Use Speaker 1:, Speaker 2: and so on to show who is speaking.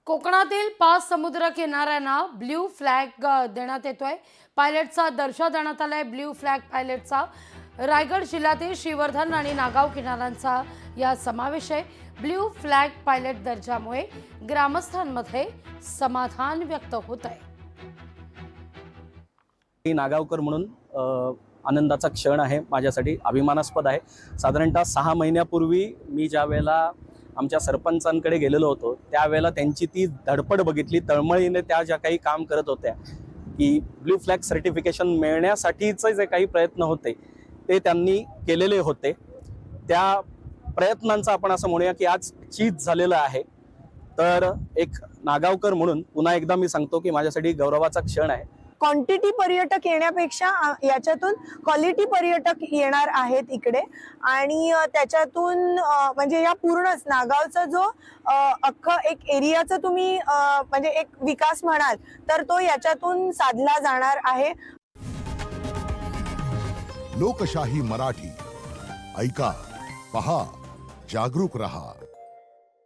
Speaker 1: कोकणातील 5 समुद्र किनाऱ्यांना blue flag देण्यात येतोय। पायलटचा दर्जा देण्यात आलाय। ब्ल्यू फ्लॅग पायलटचा रायगड जिल्ह्यातील श्रीवर्धन आणि नागाव किनाऱ्यांचा या समावेश आहे। ब्ल्यू फ्लॅग पायलट दर्जामुळे ग्रामस्थांमध्ये समाधान व्यक्त होत आहे।
Speaker 2: नागावकर म्हणून आनंदाचा क्षण आहे, माझ्यासाठी अभिमानास्पद आहे। साधारणतः 6 महिन्यापूर्वी मी ज्या वेळेला आमच्या सरपंचांकडे गेलेलो होतो, त्यावेळेला त्यांची ती धडपड बघितली, तळमळीने त्या ज्या काही काम करत होत्या की ब्ल्यू फ्लॅग सर्टिफिकेशन मिळण्यासाठीचे जे काही प्रयत्न होते ते त्यांनी केलेले होते। त्या प्रयत्नांचा आपण असं म्हणूया की आज चीज झालेलं आहे। तर एक नागावकर म्हणून पुन्हा एकदा मी सांगतो की माझ्यासाठी गौरवाचा क्षण आहे।
Speaker 3: क्वांटिटी पर्यटक येण्यापेक्षा याच्यातून क्वालिटी पर्यटक येणार आहेत इकडे आणि त्याच्यातून म्हणजे या पूर्णच नागावचा जो अख्खा एक एरियाचा तुम्ही म्हणजे एक विकास म्हणाल तर तो याच्यातून साधला जाणार आहे।
Speaker 4: लोकशाही मराठी ऐका, पहा, जागरूक रहा।